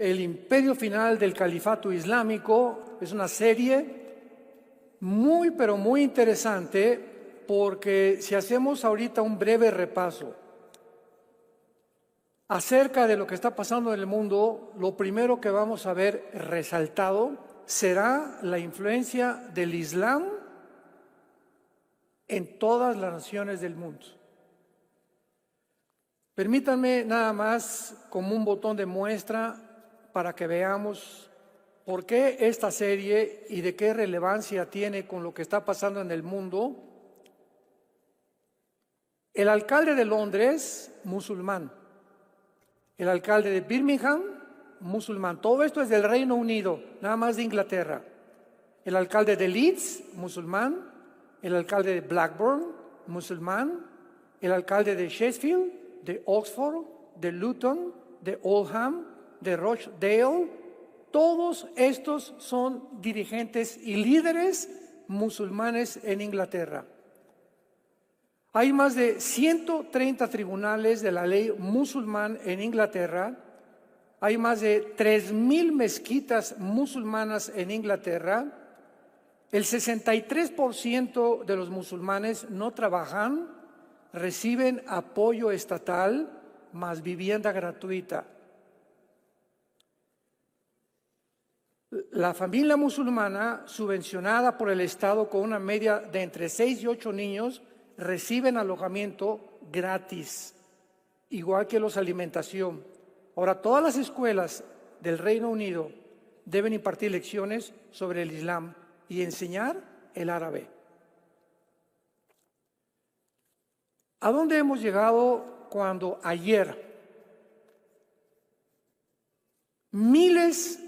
El imperio final del califato islámico. Es una serie muy, pero muy interesante, porque si hacemos ahorita un breve repaso acerca de lo que está pasando en el mundo, lo primero que vamos a ver resaltado será la influencia del Islam en todas las naciones del mundo. Permítanme nada más como un botón de muestra para que veamos por qué esta serie y de qué relevancia tiene con lo que está pasando en el mundo. El alcalde de Londres, musulmán. El alcalde de Birmingham, musulmán. Todo esto es del Reino Unido, nada más de Inglaterra. El alcalde de Leeds, musulmán. El alcalde de Blackburn, musulmán. El alcalde de Sheffield, de Oxford, de Luton, de Oldham, de Rochdale. Todos estos son dirigentes y líderes musulmanes en Inglaterra. Hay más de 130 tribunales de la ley musulmán en Inglaterra. Hay más de 3,000 mezquitas musulmanas en Inglaterra. El 63% de los musulmanes no trabajan, reciben apoyo estatal más vivienda gratuita. La familia musulmana, subvencionada por el Estado con una media de entre 6 y 8 niños, reciben alojamiento gratis, igual que los alimentación. Ahora, todas las escuelas del Reino Unido deben impartir lecciones sobre el Islam y enseñar el árabe. ¿A dónde hemos llegado cuando ayer miles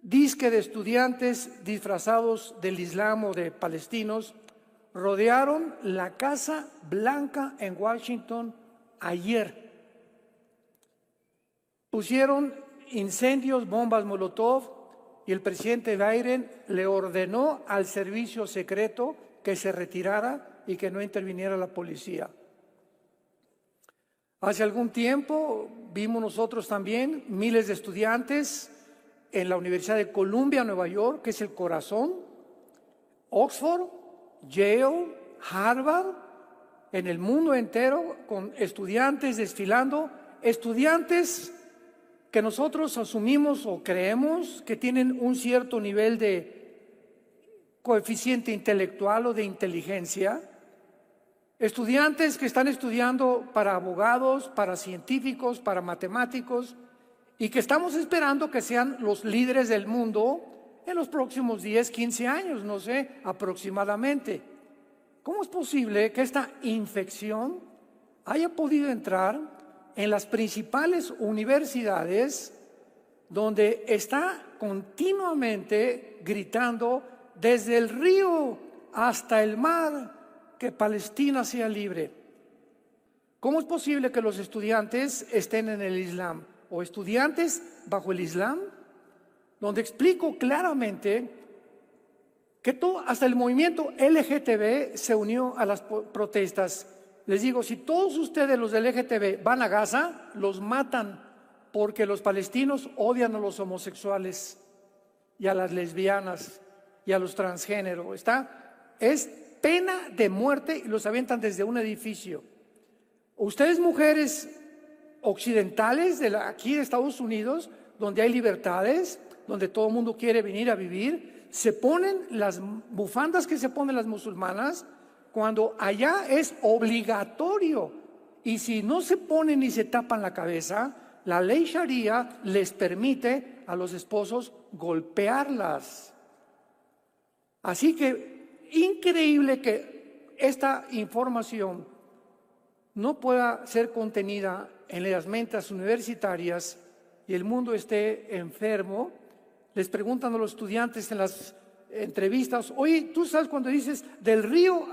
disque de estudiantes disfrazados del Islam o de palestinos rodearon la Casa Blanca en Washington ayer? Pusieron incendios, bombas Molotov, y el presidente Biden le ordenó al servicio secreto que se retirara y que no interviniera la policía. Hace algún tiempo vimos nosotros también miles de estudiantes en la Universidad de Columbia, Nueva York, que es el corazón, Oxford, Yale, Harvard, en el mundo entero, con estudiantes desfilando, estudiantes que nosotros asumimos o creemos que tienen un cierto nivel de coeficiente intelectual o de inteligencia, estudiantes que están estudiando para abogados, para científicos, para matemáticos, y que estamos esperando que sean los líderes del mundo en los próximos 10, 15 años, no sé, aproximadamente. ¿Cómo es posible que esta infección haya podido entrar en las principales universidades, donde está continuamente gritando desde el río hasta el mar que Palestina sea libre? ¿Cómo es posible que los estudiantes estén en el Islam o estudiantes bajo el Islam, donde explico claramente que todo, hasta el movimiento LGTB se unió a las protestas? Les digo, si todos ustedes, los del LGTB, van a Gaza, los matan, porque los palestinos odian a los homosexuales y a las lesbianas y a los transgéneros. Es pena de muerte y los avientan desde un edificio. Ustedes, mujeres occidentales aquí de Estados Unidos, donde hay libertades, donde todo el mundo quiere venir a vivir, se ponen las bufandas que se ponen las musulmanas, cuando allá es obligatorio, y si no se ponen ni se tapan la cabeza, la ley Sharia les permite a los esposos golpearlas. Así que increíble que esta información no pueda ser contenida en las mentes universitarias y el mundo esté enfermo. Les preguntan a los estudiantes en las entrevistas, oye, ¿tú sabes cuando dices del río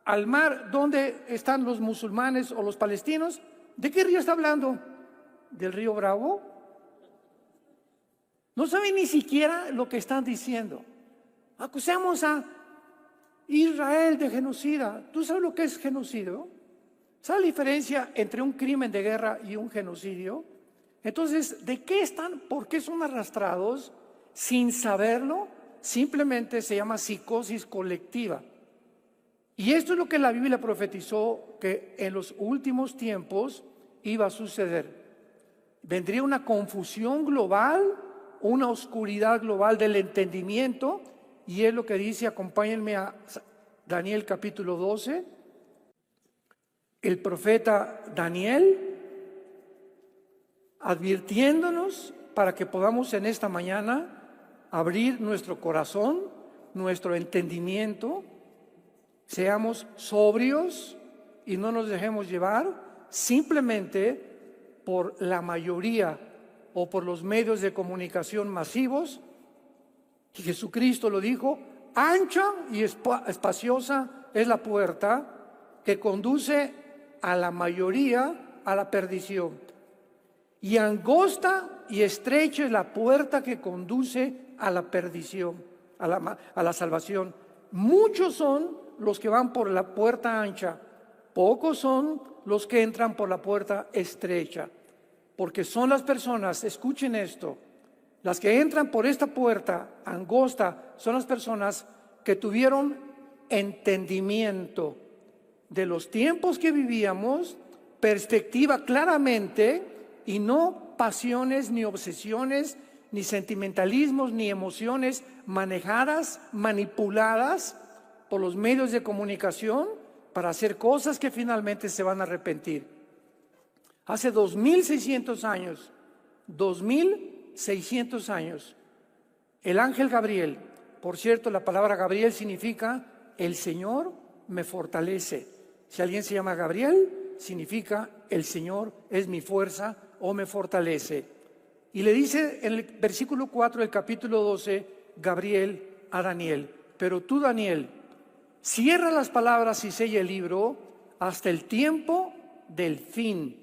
al mar, dónde están los musulmanes o los palestinos? ¿De qué río está hablando? ¿Del río Bravo? No saben ni siquiera lo que están diciendo. Acusamos a Israel de genocida. ¿Tú sabes lo que es genocidio? ¿Sabes la diferencia entre un crimen de guerra y un genocidio? Entonces, ¿de qué están? ¿Por qué son arrastrados sin saberlo? Simplemente se llama psicosis colectiva. Y esto es lo que la Biblia profetizó que en los últimos tiempos iba a suceder. Vendría una confusión global, una oscuridad global del entendimiento, y es lo que dice, acompáñenme a Daniel capítulo 12. El profeta Daniel advirtiéndonos para que podamos en esta mañana abrir nuestro corazón, nuestro entendimiento, seamos sobrios y no nos dejemos llevar simplemente por la mayoría o por los medios de comunicación masivos. Y Jesucristo lo dijo: ancha y espaciosa es la puerta que conduce a la mayoría a la perdición, y angosta y estrecha es la puerta que conduce a la perdición, a la salvación. Muchos son los que van por la puerta ancha, pocos son los que entran por la puerta estrecha, porque son las personas, escuchen esto, las que entran por esta puerta angosta son las personas que tuvieron entendimiento de los tiempos que vivíamos, perspectiva claramente, y no pasiones, ni obsesiones, ni sentimentalismos, ni emociones manejadas, manipuladas por los medios de comunicación para hacer cosas que finalmente se van a arrepentir. Hace 2600 años, 2600 años, el ángel Gabriel, por cierto, la palabra Gabriel significa el Señor me fortalece. Si alguien se llama Gabriel, significa el Señor es mi fuerza o me fortalece. Y le dice en el versículo 4 del capítulo 12, Gabriel a Daniel: pero tú, Daniel, cierra las palabras y sella el libro hasta el tiempo del fin.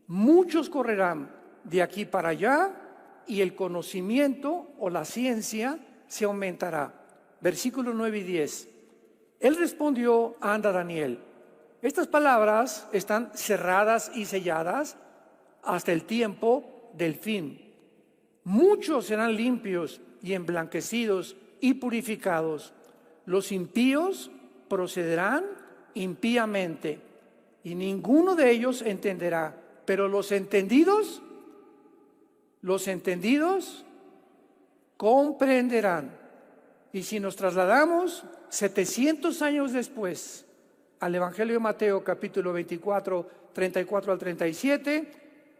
Muchos correrán de aquí para allá y el conocimiento o la ciencia se aumentará. Versículos 9 y 10. Él respondió: anda, Daniel, estas palabras están cerradas y selladas hasta el tiempo del fin. Muchos serán limpios y emblanquecidos y purificados. Los impíos procederán impíamente y ninguno de ellos entenderá. Pero los entendidos comprenderán. Y si nos trasladamos 700 años después al Evangelio de Mateo capítulo 24, 34 al 37,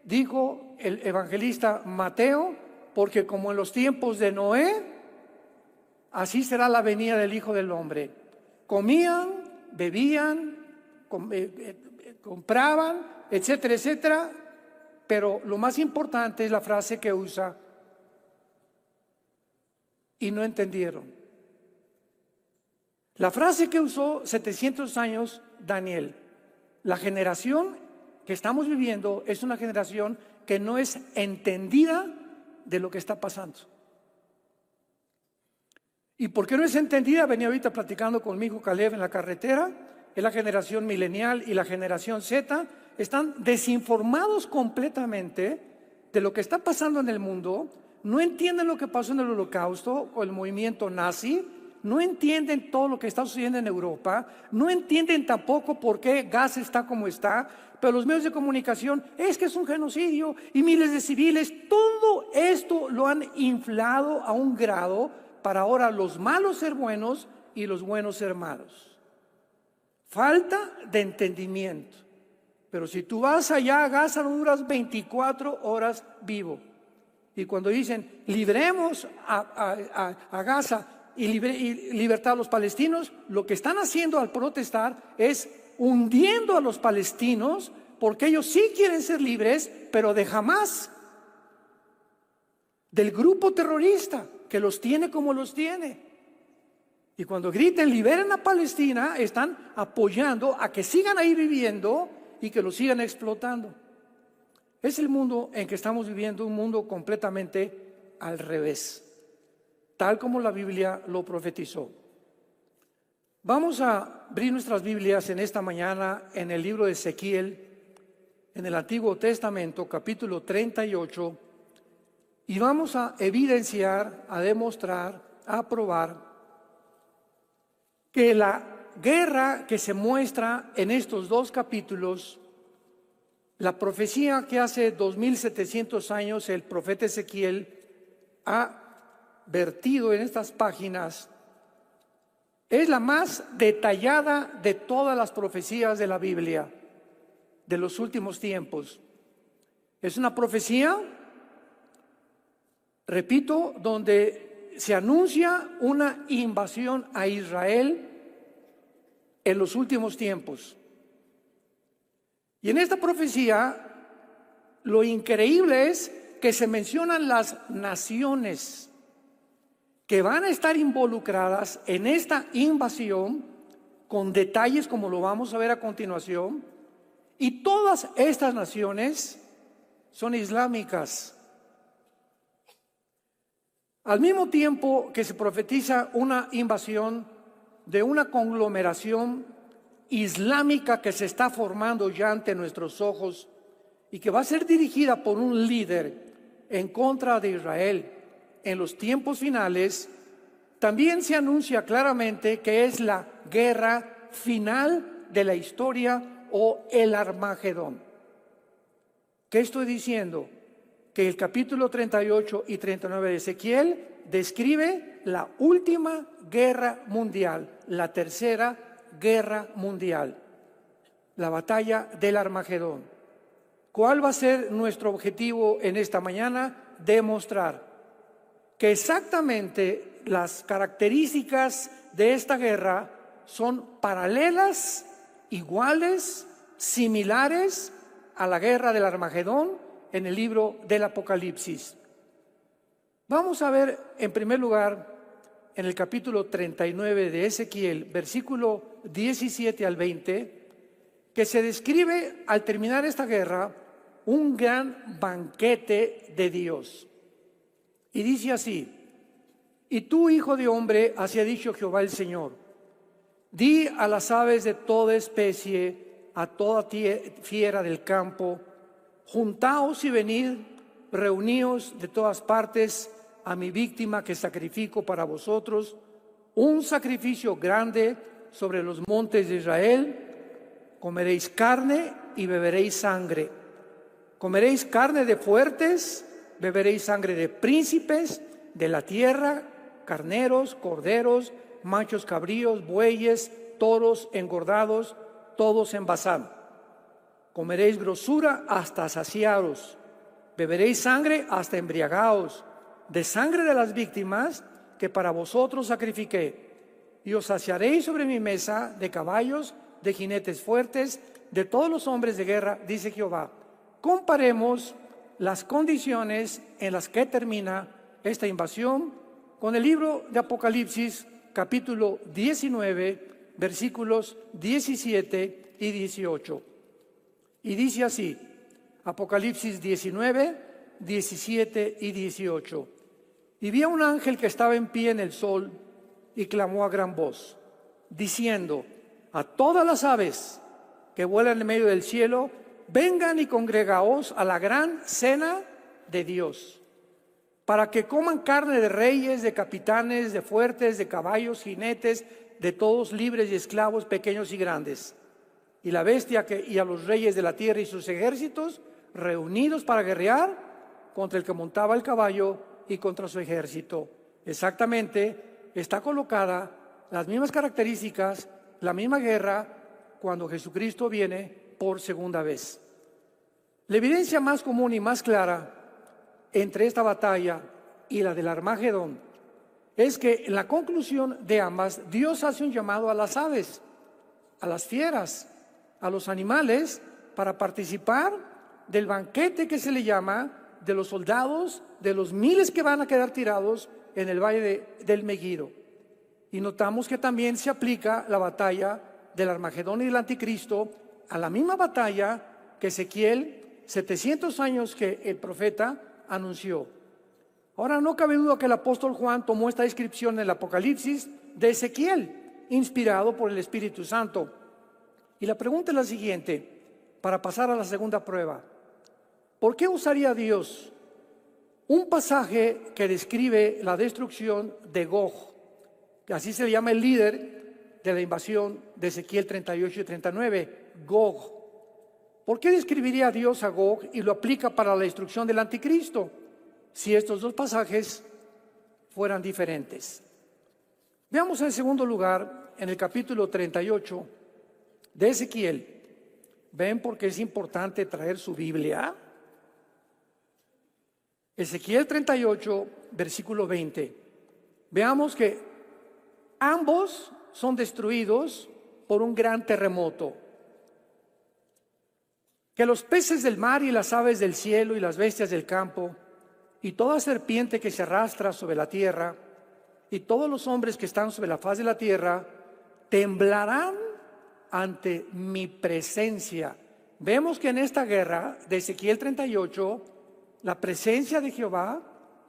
dijo el evangelista Mateo: porque como en los tiempos de Noé, así será la venida del Hijo del Hombre. Comían, bebían, compraban, etcétera, etcétera, pero lo más importante es la frase que usa: y no entendieron. La frase que usó 700 años Daniel: la generación que estamos viviendo es una generación que no es entendida de lo que está pasando. ¿Y por qué no es entendida? Venía ahorita platicando con mi hijo Caleb en la carretera. Es la generación milenial y la generación Z. Están desinformados completamente de lo que está pasando en el mundo. No entienden lo que pasó en el Holocausto o el movimiento nazi. No entienden todo lo que está sucediendo en Europa. No entienden tampoco por qué Gaza está como está. Pero los medios de comunicación, es que es un genocidio y miles de civiles. Todo esto lo han inflado a un grado para ahora los malos ser buenos y los buenos ser malos. Falta de entendimiento. Pero si tú vas allá a Gaza, no duras 24 horas vivo. Y cuando dicen libremos a Gaza y libertad a los palestinos, lo que están haciendo al protestar es hundiendo a los palestinos, porque ellos sí quieren ser libres, pero de Hamás, del grupo terrorista que los tiene como los tiene. Y cuando griten liberen a Palestina, están apoyando a que sigan ahí viviendo y que los sigan explotando. Es el mundo en que estamos viviendo, un mundo completamente al revés, tal como la Biblia lo profetizó. Vamos a abrir nuestras Biblias en esta mañana en el libro de Ezequiel en el Antiguo Testamento, capítulo 38, y vamos a evidenciar, a demostrar, a probar que la guerra que se muestra en estos dos capítulos, la profecía que hace 2700 años el profeta Ezequiel ha vertido en estas páginas, es la más detallada de todas las profecías de la Biblia de los últimos tiempos. Es una profecía, repito, donde se anuncia una invasión a Israel en los últimos tiempos. Y en esta profecía, lo increíble es que se mencionan las naciones que van a estar involucradas en esta invasión, con detalles como lo vamos a ver a continuación, y todas estas naciones son islámicas. Al mismo tiempo que se profetiza una invasión de una conglomeración islámica que se está formando ya ante nuestros ojos y que va a ser dirigida por un líder en contra de Israel en los tiempos finales, también se anuncia claramente que es la guerra final de la historia o el Armagedón. ¿Qué estoy diciendo? Que el capítulo 38 y 39 de Ezequiel describe la última guerra mundial, la tercera guerra mundial, la batalla del Armagedón. ¿Cuál va a ser nuestro objetivo en esta mañana? Demostrar que exactamente las características de esta guerra son paralelas, iguales, similares a la guerra del Armagedón en el libro del Apocalipsis. Vamos a ver en primer lugar en el capítulo 39 de Ezequiel, versículo 17 al 20, que se describe al terminar esta guerra un gran banquete de Dios. Y dice así: y tú, hijo de hombre, así ha dicho Jehová el Señor, di a las aves de toda especie, a toda fiera del campo, juntaos y venid, reuníos de todas partes a mi víctima que sacrifico para vosotros, un sacrificio grande sobre los montes de Israel. Comeréis carne y beberéis sangre. Comeréis carne de fuertes, beberéis sangre de príncipes de la tierra, carneros, corderos, machos cabríos, bueyes, toros engordados, todos en Basán. Comeréis grosura hasta saciaros, beberéis sangre hasta embriagaos, de sangre de las víctimas que para vosotros sacrifiqué. Y os saciaréis sobre mi mesa de caballos, de jinetes fuertes, de todos los hombres de guerra, dice Jehová. Comparemos las condiciones en las que termina esta invasión con el libro de Apocalipsis, capítulo 19, versículos 17 y 18. Y dice así, Apocalipsis 19, 17 y 18. Y vi a un ángel que estaba en pie en el sol y clamó a gran voz, diciendo: a todas las aves que vuelan en medio del cielo, vengan y congregaos a la gran cena de Dios, para que coman carne de reyes, de capitanes, de fuertes, de caballos, jinetes, de todos libres y esclavos, pequeños y grandes. Y la bestia y a los reyes de la tierra y sus ejércitos, reunidos para guerrear contra el que montaba el caballo y contra su ejército. Exactamente, está colocada las mismas características, la misma guerra, cuando Jesucristo viene por segunda vez. La evidencia más común y más clara entre esta batalla y la del Armagedón es que en la conclusión de ambas, Dios hace un llamado a las aves, a las fieras, a los animales, para participar del banquete que se le llama de los soldados, de los miles que van a quedar tirados en el valle del Megiddo. Y notamos que también se aplica la batalla del Armagedón y del Anticristo a la misma batalla que Ezequiel, 700 años que el profeta anunció. Ahora, no cabe duda que el apóstol Juan tomó esta descripción en el Apocalipsis de Ezequiel, inspirado por el Espíritu Santo. Y la pregunta es la siguiente: para pasar a la segunda prueba. ¿Por qué usaría Dios un pasaje que describe la destrucción de Gog, que así se le llama el líder de la invasión de Ezequiel 38 y 39, Gog? ¿Por qué describiría Dios a Gog y lo aplica para la destrucción del anticristo si estos dos pasajes fueran diferentes? Veamos en segundo lugar, en el capítulo 38 de Ezequiel. ¿Ven por qué es importante traer su Biblia? Ezequiel 38, versículo 20. Veamos que ambos son destruidos por un gran terremoto. Que los peces del mar y las aves del cielo y las bestias del campo y toda serpiente que se arrastra sobre la tierra y todos los hombres que están sobre la faz de la tierra temblarán ante mi presencia. Vemos que en esta guerra de Ezequiel 38, la presencia de Jehová,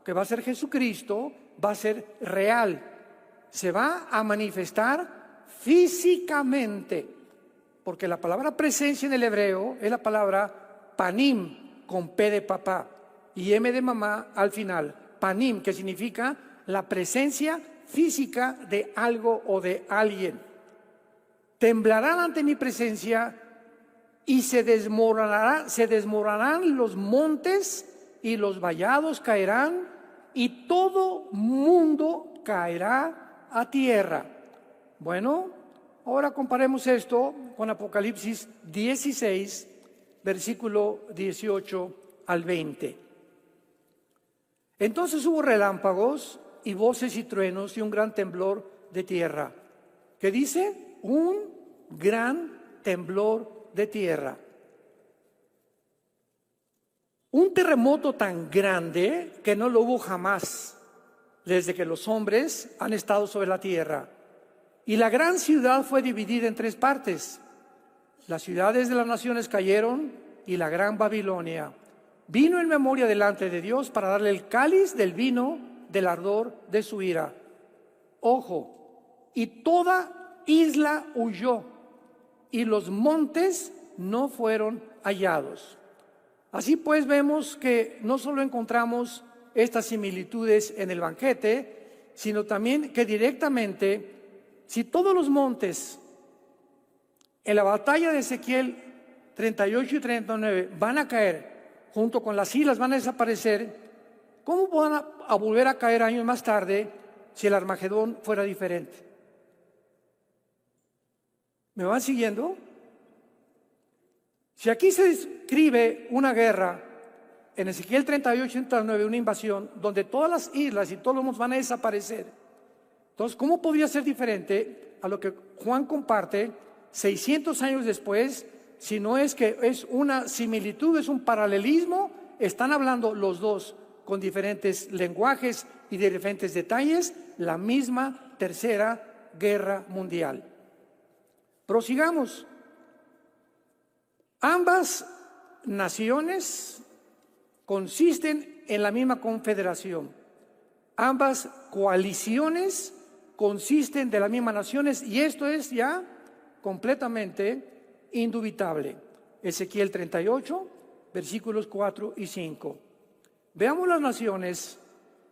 que va a ser Jesucristo, va a ser real. Se va a manifestar físicamente, porque la palabra presencia en el hebreo es la palabra panim, con P de papá y M de mamá al final. Panim, que significa la presencia física de algo o de alguien. Temblarán ante mi presencia y se desmoronarán los montes y los vallados caerán y todo mundo caerá a tierra. Bueno, ahora comparemos esto con Apocalipsis 16, versículo 18 al 20. Entonces hubo relámpagos y voces y truenos y un gran temblor de tierra. ¿Qué dice? Un gran temblor de tierra. Un terremoto tan grande que no lo hubo jamás desde que los hombres han estado sobre la tierra. Y la gran ciudad fue dividida en tres partes. Las ciudades de las naciones cayeron y la gran Babilonia vino en memoria delante de Dios para darle el cáliz del vino del ardor de su ira. Ojo, y toda isla huyó y los montes no fueron hallados. Así pues vemos que no solo encontramos estas similitudes en el banquete, sino también que directamente, si todos los montes en la batalla de Ezequiel 38 y 39 van a caer, junto con las islas van a desaparecer, ¿cómo van a volver a caer años más tarde si el Armagedón fuera diferente? ¿Me van siguiendo? Si aquí se describe una guerra, en Ezequiel 38 y 39, una invasión, donde todas las islas y todos los montes van a desaparecer, entonces, ¿cómo podría ser diferente a lo que Juan comparte 600 años después, si no es que es una similitud, es un paralelismo? Están hablando los dos con diferentes lenguajes y de diferentes detalles, la misma tercera guerra mundial. Prosigamos. Ambas naciones consisten en la misma confederación. Ambas coaliciones consisten de las mismas naciones y esto es ya completamente indubitable. Ezequiel 38, versículos 4 y 5. Veamos las naciones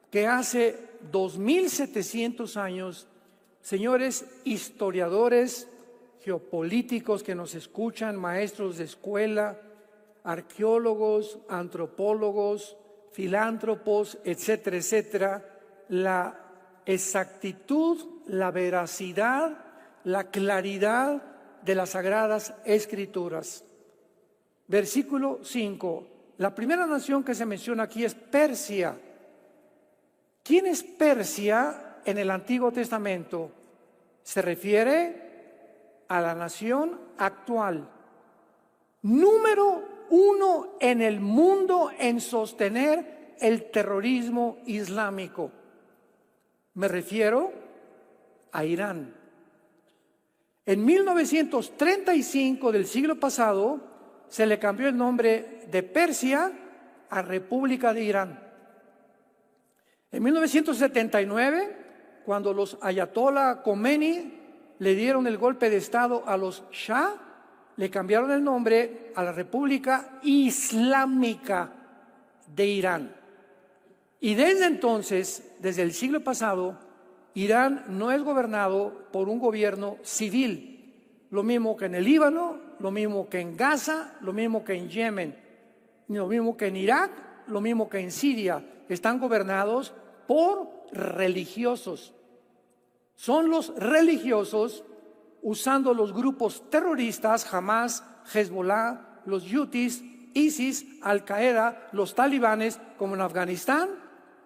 que hace 2700 años, señores historiadores, geopolíticos que nos escuchan, maestros de escuela, arqueólogos, antropólogos, filántropos, etcétera, etcétera, la exactitud, la veracidad, la claridad de las Sagradas Escrituras. Versículo 5. La primera nación que se menciona aquí es Persia. ¿Quién es Persia en el Antiguo Testamento? Se refiere a la nación actual, número 1 en el mundo en sostener el terrorismo islámico. Me refiero a Irán. En 1935 del siglo pasado se le cambió el nombre de Persia a República de Irán. En 1979, cuando los ayatollah Khomeini le dieron el golpe de estado a los Shah, le cambiaron el nombre a la República Islámica de Irán. Y desde entonces, desde el siglo pasado, Irán no es gobernado por un gobierno civil, lo mismo que en el Líbano, lo mismo que en Gaza, lo mismo que en Yemen, lo mismo que en Irak, lo mismo que en Siria. Están gobernados por religiosos. Son los religiosos, usando los grupos terroristas, Hamas, Hezbollah, los Houthis, ISIS, Al-Qaeda, los talibanes, como en Afganistán,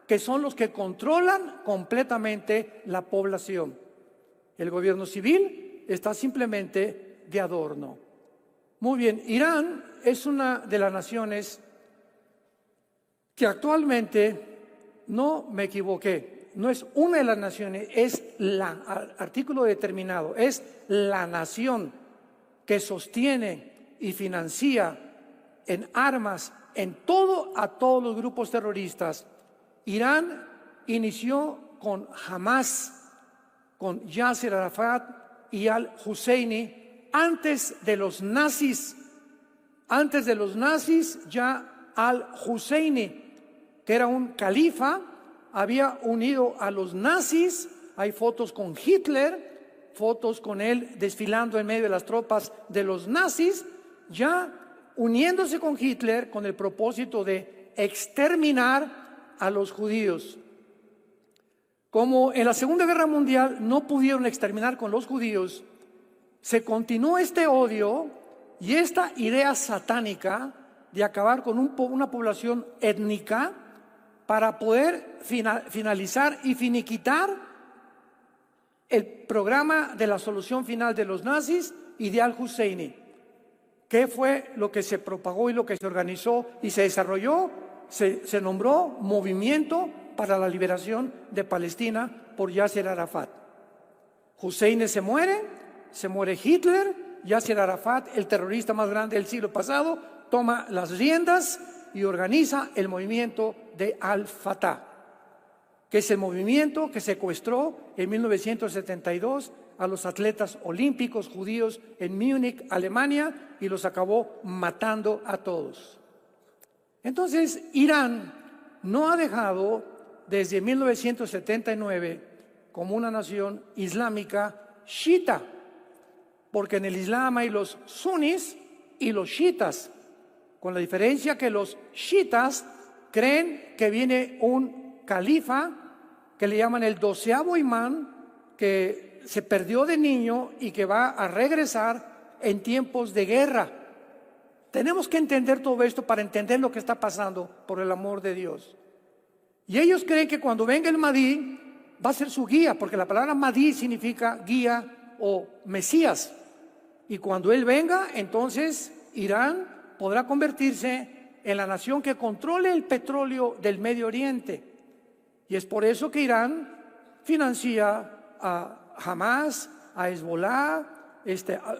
que son los que controlan completamente la población. El gobierno civil está simplemente de adorno. Muy bien, Irán es una de las naciones que actualmente, no me equivoqué, no es una de las naciones, es artículo determinado, es la nación que sostiene y financia en armas, en todo, a todos los grupos terroristas. Irán inició con Hamas, con Yasser Arafat y al-Husseini, antes de los nazis. Antes de los nazis, ya al-Husseini, que era un califa, había unido a los nazis. Hay fotos con Hitler, fotos con él desfilando en medio de las tropas de los nazis, ya uniéndose con Hitler con el propósito de exterminar a los judíos. Como en la Segunda Guerra Mundial no pudieron exterminar con los judíos, se continuó este odio y esta idea satánica de acabar con una población étnica para poder finalizar y finiquitar el programa de la solución final de los nazis y de al-Husseini. ¿Qué fue lo que se propagó y lo que se organizó y se desarrolló? Se nombró Movimiento para la Liberación de Palestina por Yasser Arafat. Husseini se muere Hitler, Yasser Arafat, el terrorista más grande del siglo pasado, toma las riendas y organiza el movimiento de Al-Fatah, que es el movimiento que secuestró en 1972 a los atletas olímpicos judíos en Múnich, Alemania, y los acabó matando a todos. Entonces, Irán no ha dejado desde 1979 como una nación islámica chiita, porque en el Islam hay los sunis y los chiitas, con la diferencia que los chiitas creen que viene un califa que le llaman el 12º imán, que se perdió de niño y que va a regresar en tiempos de guerra. Tenemos que entender todo esto para entender lo que está pasando, por el amor de Dios. Y ellos creen que cuando venga el Mahdi va a ser su guía, porque la palabra Mahdi significa guía o Mesías. Y cuando él venga, entonces Irán podrá convertirse en la nación que controle el petróleo del Medio Oriente. Y es por eso que Irán financia a Hamas, a Hezbollah,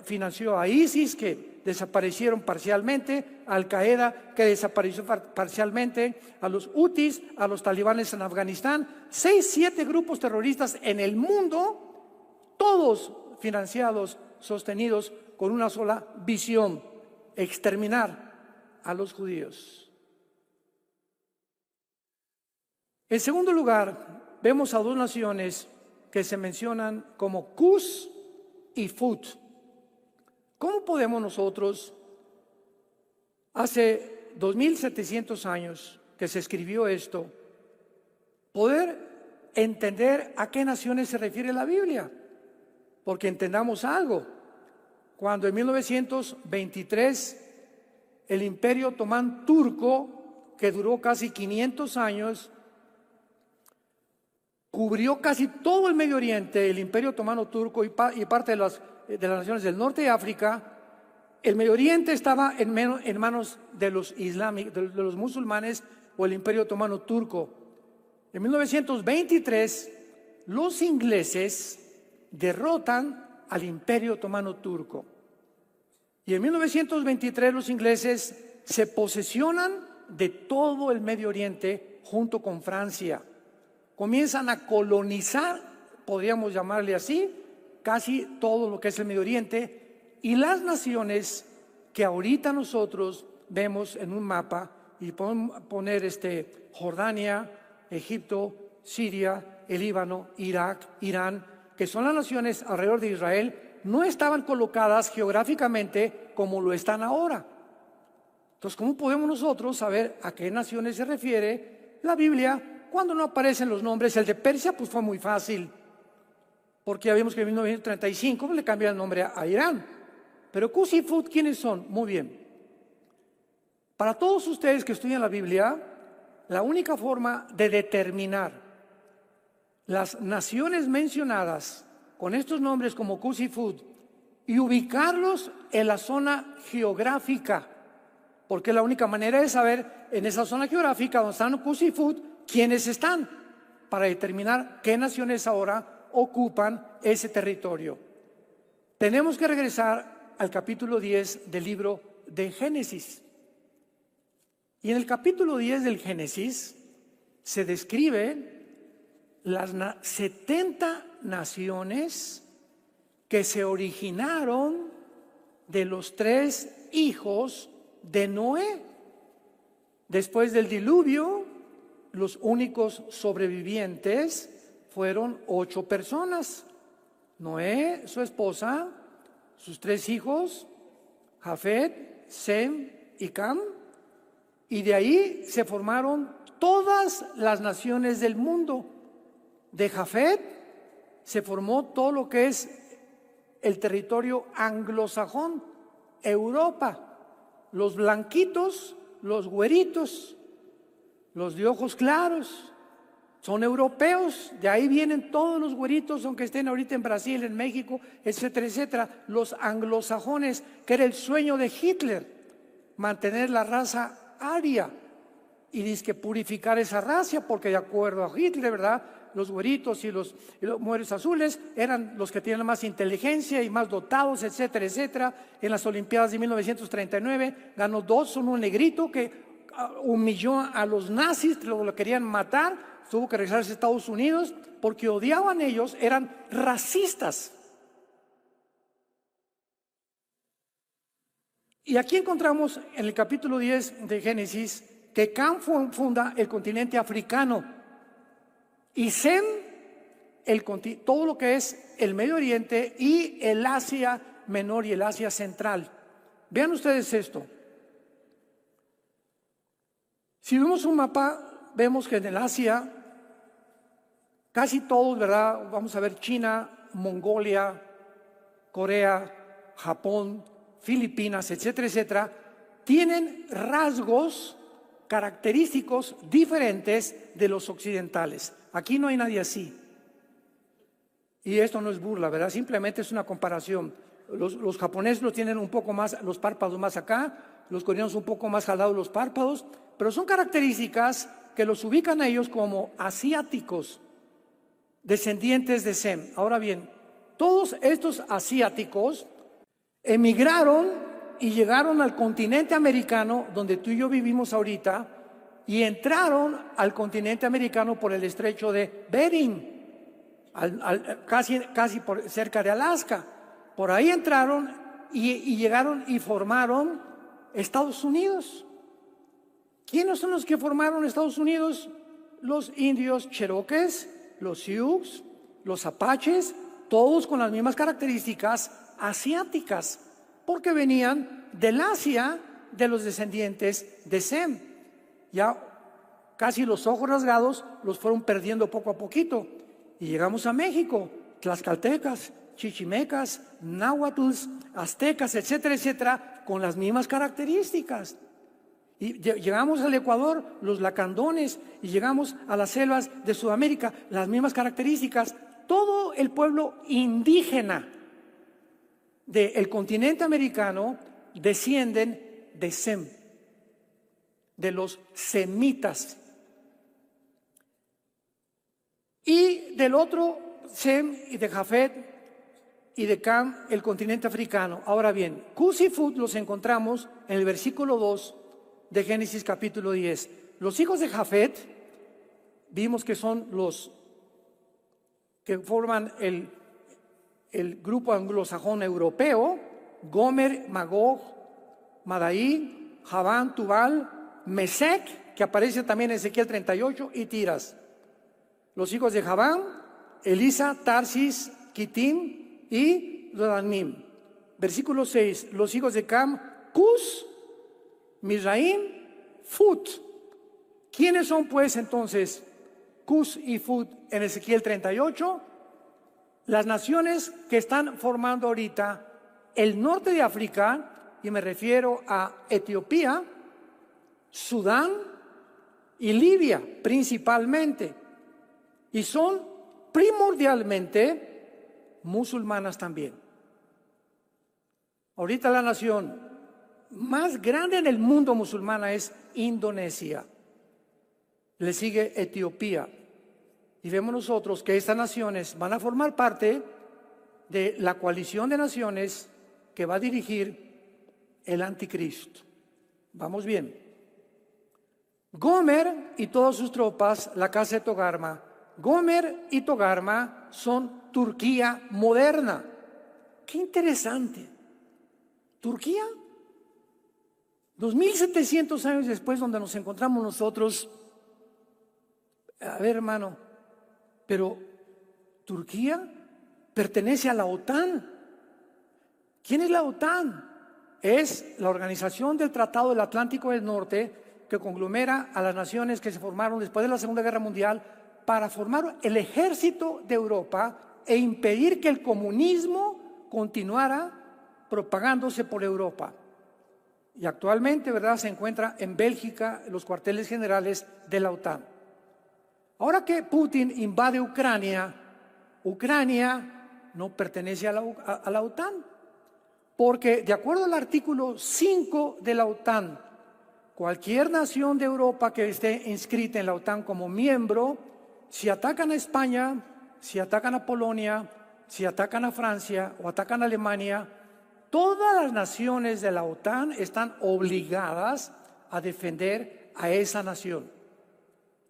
financió a ISIS, que desaparecieron parcialmente, a Al-Qaeda, que desapareció parcialmente, a los Houthis, a los talibanes en Afganistán, 6, 7 grupos terroristas en el mundo, todos financiados, sostenidos con una sola visión: exterminar a los judíos. En segundo lugar, vemos a dos naciones que se mencionan como Cus y Fut. ¿Cómo podemos nosotros, hace 2700 años que se escribió esto, poder entender a qué naciones se refiere la Biblia? Porque entendamos algo. Cuando en 1923 el Imperio Otomán turco, que duró casi 500 años, cubrió casi todo el Medio Oriente, el Imperio Otomano turco y parte de las naciones del norte de África. El Medio Oriente estaba en manos de los islámicos, de los musulmanes, o el Imperio Otomano turco. En 1923, los ingleses derrotan al Imperio Otomano turco. Y en 1923 los ingleses se posesionan de todo el Medio Oriente junto con Francia. Comienzan a colonizar, podríamos llamarle así, casi todo lo que es el Medio Oriente, Y las naciones que ahorita nosotros vemos en un mapa, y podemos poner Jordania, Egipto, Siria, el Líbano, Irak, Irán, que son las naciones alrededor de Israel, no estaban colocadas geográficamente como lo están ahora. Entonces, ¿cómo podemos nosotros saber a qué naciones se refiere la Biblia cuando no aparecen los nombres? El de Persia pues fue muy fácil, porque ya vimos que en 1935 le cambió el nombre a Irán. Pero Cus y Fut, ¿quiénes son? Muy bien. Para todos ustedes que estudian la Biblia, la única forma de determinar las naciones mencionadas con estos nombres como Cus y Fut y ubicarlos en la zona geográfica, porque la única manera de saber en esa zona geográfica donde están Cus y Fut quiénes están, para determinar qué naciones ahora ocupan ese territorio. Tenemos que regresar al capítulo 10 del libro de Génesis. Y en el capítulo 10 del Génesis se describe las 70 naciones que se originaron de los 3 hijos de Noé. Después del diluvio, los únicos sobrevivientes fueron 8 personas: Noé, su esposa, sus 3 hijos, Jafet, Sem y Cam. Y de ahí se formaron todas las naciones del mundo. De Jafet se formó todo lo que es el territorio anglosajón, Europa. Los blanquitos, los güeritos, los de ojos claros, son europeos. De ahí vienen todos los güeritos, aunque estén ahorita en Brasil, en México, etcétera, etcétera. Los anglosajones, que era el sueño de Hitler, mantener la raza aria, y dice que purificar esa raza, porque de acuerdo a Hitler, ¿verdad?, los güeritos y los mujeres azules eran los que tenían más inteligencia y más dotados, etcétera, etcétera. En las Olimpiadas de 1939 ganó 2, uno negrito que humilló a los nazis, lo querían matar, tuvo que regresarse a Estados Unidos porque odiaban ellos, eran racistas. Y aquí encontramos en el capítulo 10 de Génesis que Cam funda el continente africano y Sem todo lo que es el Medio Oriente y el Asia Menor y el Asia Central. Vean ustedes esto. Si vemos un mapa, vemos que en el Asia, casi todos, ¿verdad? Vamos a ver China, Mongolia, Corea, Japón, Filipinas, etcétera, etcétera, tienen rasgos característicos diferentes de los occidentales. Aquí no hay nadie así. Y esto no es burla, ¿verdad? Simplemente es una comparación. Los japoneses lo tienen un poco más, los párpados más acá, los coreanos un poco más jalados los párpados, pero son características que los ubican a ellos como asiáticos, descendientes de Sem. Ahora bien, todos estos asiáticos emigraron y llegaron al continente americano, donde tú y yo vivimos ahorita, y entraron al continente americano por el estrecho de Bering, casi cerca de Alaska. Por ahí entraron y llegaron y formaron Estados Unidos. ¿Quiénes son los que formaron Estados Unidos? Los indios cherokees, los sioux, los apaches, todos con las mismas características asiáticas, porque venían del Asia de los descendientes de Sem. Ya casi los ojos rasgados los fueron perdiendo poco a poquito. Y llegamos a México, tlaxcaltecas, chichimecas, náhuatls, aztecas, etcétera, etcétera, con las mismas características. Y llegamos al Ecuador, los lacandones, y llegamos a las selvas de Sudamérica, las mismas características. Todo el pueblo indígena del continente americano descienden de Sem, de los semitas. Y del otro, Sem y de Jafet y de Cam, el continente africano. Ahora bien, Cus y Fut los encontramos en el versículo 2 de Génesis capítulo 10. Los hijos de Jafet, vimos que son los que forman el grupo anglosajón europeo, Gomer, Magog, Madai, Javán, Tubal, Mesec, que aparece también en Ezequiel 38, y Tiras. Los hijos de Javán, Elisa, Tarsis, Kitim y Dodanim. Versículo 6, los hijos de Cam, Cus, Mizraim, Fut. ¿Quiénes son pues entonces Cus y Fut en Ezequiel 38? Las naciones que están formando ahorita el norte de África, y me refiero a Etiopía, Sudán y Libia principalmente, y son primordialmente musulmanas también. Ahorita la nación más grande en el mundo musulmana es Indonesia, le sigue Etiopía, y vemos nosotros que estas naciones van a formar parte de la coalición de naciones que va a dirigir el anticristo. Vamos bien. Gomer y todas sus tropas, la casa de Togarma. Gomer y Togarma son Turquía moderna. Qué interesante. Turquía, 2700 años después, donde nos encontramos nosotros. A ver, hermano, pero Turquía pertenece a la OTAN. ¿Quién es la OTAN? Es la organización del Tratado del Atlántico del Norte, que conglomera a las naciones que se formaron después de la Segunda Guerra Mundial para formar el ejército de Europa e impedir que el comunismo continuara propagándose por Europa. Y actualmente, ¿verdad?, se encuentra en Bélgica los cuarteles generales de la OTAN. Ahora que Putin invade Ucrania, Ucrania no pertenece a la OTAN, porque de acuerdo al artículo 5 de la OTAN, cualquier nación de Europa que esté inscrita en la OTAN como miembro, si atacan a España, si atacan a Polonia, si atacan a Francia o atacan a Alemania, todas las naciones de la OTAN están obligadas a defender a esa nación.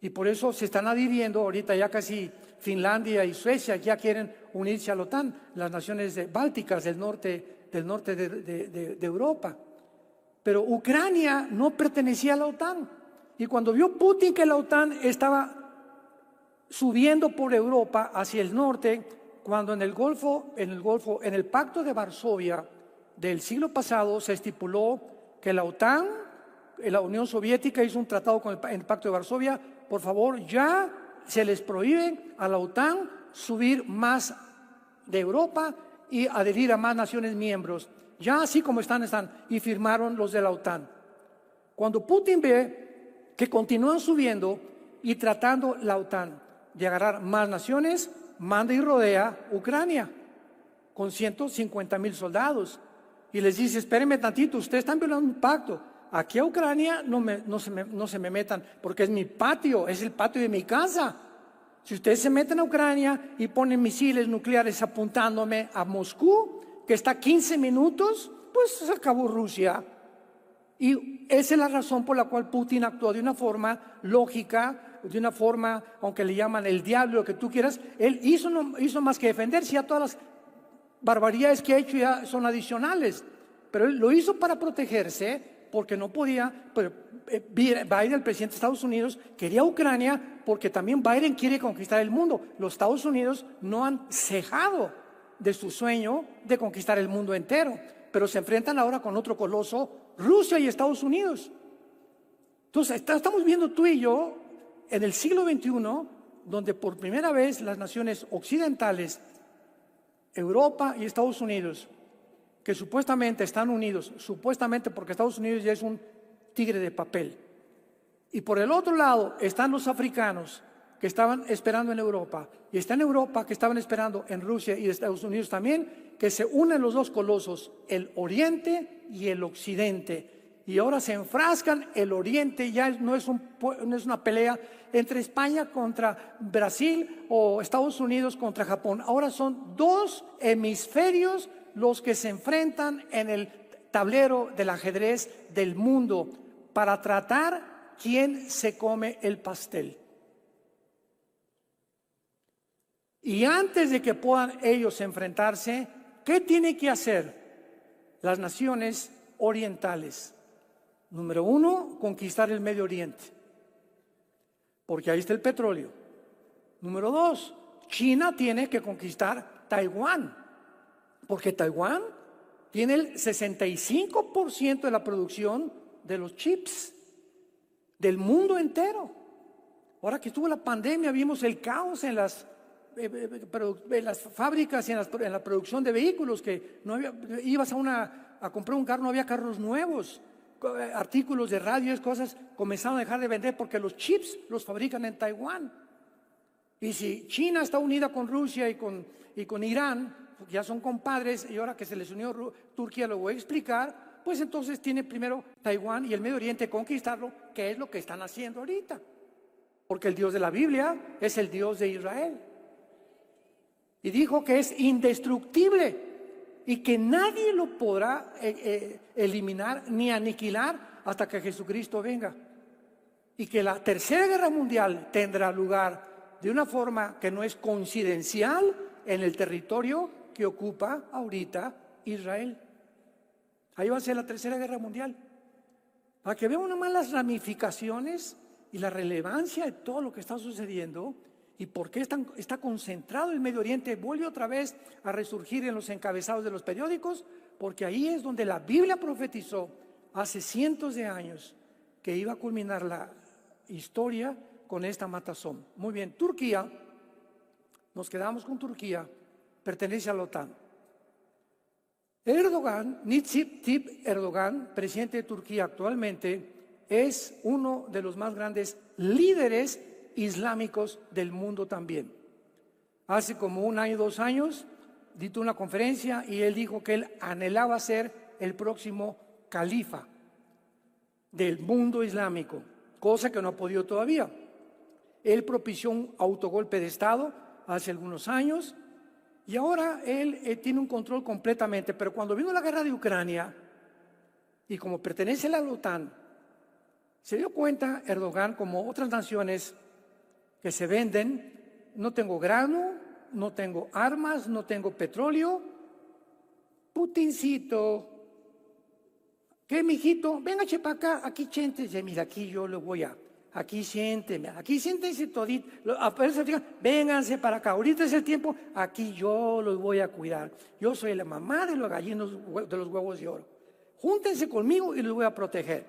Y por eso se están adhiriendo, ahorita ya casi Finlandia y Suecia ya quieren unirse a la OTAN, las naciones bálticas del norte de Europa. Pero Ucrania no pertenecía a la OTAN. Y cuando vio Putin que la OTAN estaba subiendo por Europa hacia el norte, cuando en el Pacto de Varsovia del siglo pasado se estipuló que la OTAN, la Unión Soviética hizo un tratado con el Pacto de Varsovia, por favor, ya se les prohíbe a la OTAN subir más de Europa y adherir a más naciones miembros. Ya así como están, y firmaron los de la OTAN. Cuando Putin ve que continúan subiendo y tratando la OTAN de agarrar más naciones, manda y rodea Ucrania con 150,000 soldados y les dice: espérenme tantito, ustedes están violando un pacto. Aquí a Ucrania no se me metan, porque es mi patio, es el patio de mi casa. Si ustedes se meten a Ucrania y ponen misiles nucleares apuntándome a Moscú, que está a 15 minutos, pues se acabó Rusia. Y esa es la razón por la cual Putin actuó de una forma lógica, de una forma, aunque le llaman el diablo, lo que tú quieras. Él no hizo más que defenderse. Ya todas las barbaridades que ha hecho ya son adicionales, pero él lo hizo para protegerse, porque no podía. Biden, el presidente de Estados Unidos, quería Ucrania porque también Biden quiere conquistar el mundo. Los Estados Unidos no han cejado de su sueño de conquistar el mundo entero, pero se enfrentan ahora con otro coloso, Rusia y Estados Unidos. Entonces estamos viendo tú y yo en el siglo XXI, donde por primera vez las naciones occidentales, Europa y Estados Unidos, que supuestamente están unidos, supuestamente porque Estados Unidos ya es un tigre de papel, y por el otro lado están los africanos que estaban esperando en Europa, y está en Europa que estaban esperando en Rusia y Estados Unidos también, que se unen los dos colosos, el Oriente y el Occidente, y ahora se enfrascan. El Oriente ya no es una pelea entre España contra Brasil o Estados Unidos contra Japón. Ahora son dos hemisferios los que se enfrentan en el tablero del ajedrez del mundo para tratar quién se come el pastel. Y antes de que puedan ellos enfrentarse, ¿qué tiene que hacer las naciones orientales. Número 1, conquistar el Medio Oriente, porque ahí está el petróleo. Número 2, China tiene que conquistar Taiwán, porque Taiwán tiene el 65% de la producción de los chips del mundo entero. Ahora que estuvo la pandemia, vimos el caos en las fábricas y en la producción de vehículos, que no había, ibas a comprar un carro, no había carros nuevos, artículos de radio, cosas comenzaron a dejar de vender porque los chips los fabrican en Taiwán. Y si China está unida con Rusia y con Irán, porque ya son compadres, y ahora que se les unió Turquía, lo voy a explicar, pues entonces tiene primero Taiwán y el Medio Oriente conquistarlo, que es lo que están haciendo ahorita. Porque el Dios de la Biblia es el Dios de Israel. Y dijo que es indestructible y que nadie lo podrá eliminar ni aniquilar hasta que Jesucristo venga. Y que la Tercera Guerra Mundial tendrá lugar de una forma que no es coincidencial en el territorio que ocupa ahorita Israel. Ahí va a ser la Tercera Guerra Mundial. Para que vean nomás las ramificaciones y la relevancia de todo lo que está sucediendo y por qué está concentrado el Medio Oriente. Vuelve otra vez a resurgir en los encabezados de los periódicos, porque ahí es donde la Biblia profetizó hace cientos de años que iba a culminar la historia con esta matazón. Muy bien, Turquía, nos quedamos con Turquía, pertenece a la OTAN. Erdogan, Recep Tayyip Erdogan, presidente de Turquía actualmente, es uno de los más grandes líderes islámicos del mundo también. Hace como 1 año, 2 años, dictó una conferencia y él dijo que él anhelaba ser el próximo califa del mundo islámico, cosa que no ha podido todavía. Él propició un autogolpe de Estado hace algunos años y ahora él tiene un control completamente. Pero cuando vino la guerra de Ucrania y como pertenece a la OTAN, se dio cuenta Erdogan, como otras naciones que se venden: no tengo grano, no tengo armas, no tengo petróleo. Putincito, ¿qué, mijito? Venga, para acá, aquí siéntese, mira, aquí yo lo voy a... Aquí siénteme, aquí siéntense todito, vénganse para acá, ahorita es el tiempo, aquí yo los voy a cuidar. Yo soy la mamá de los gallinos de los huevos de oro. Júntense conmigo y los voy a proteger.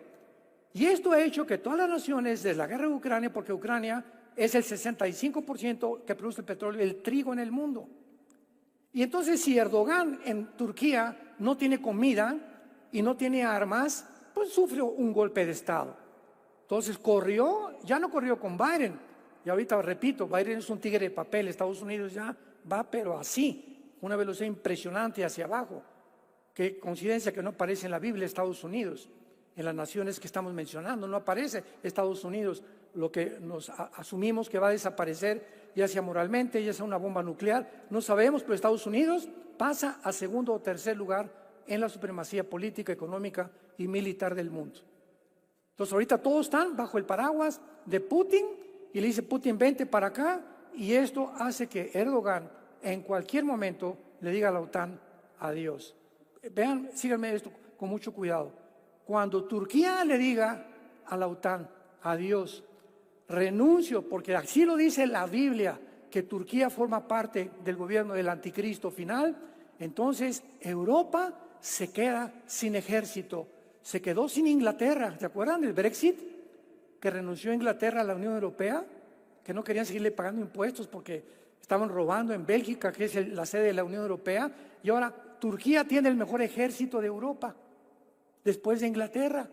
Y esto ha hecho que todas las naciones, desde la guerra de Ucrania, porque Ucrania es el 65% que produce el petróleo, el trigo en el mundo. Y entonces si Erdogan en Turquía no tiene comida y no tiene armas, pues sufrió un golpe de Estado. Entonces ya no corrió con Biden. Y ahorita repito, Biden es un tigre de papel. Estados Unidos ya va, pero así, una velocidad impresionante hacia abajo. Qué coincidencia que no aparece en la Biblia Estados Unidos. En las naciones que estamos mencionando no aparece Estados Unidos, lo que nos asumimos que va a desaparecer, ya sea moralmente, ya sea una bomba nuclear, no sabemos, pero Estados Unidos pasa a segundo o tercer lugar en la supremacía política, económica y militar del mundo. Entonces ahorita todos están bajo el paraguas de Putin y le dice Putin, vente para acá, y esto hace que Erdogan en cualquier momento le diga a la OTAN adiós. Vean, síganme esto con mucho cuidado. Cuando Turquía le diga a la OTAN adiós, renuncio, porque así lo dice la Biblia, que Turquía forma parte del gobierno del anticristo final, entonces Europa se queda sin ejército. Se quedó sin Inglaterra. ¿Se acuerdan del Brexit? Que renunció Inglaterra a la Unión Europea, que no querían seguirle pagando impuestos porque estaban robando en Bélgica, que es la sede de la Unión Europea, y ahora Turquía tiene el mejor ejército de Europa, después de Inglaterra.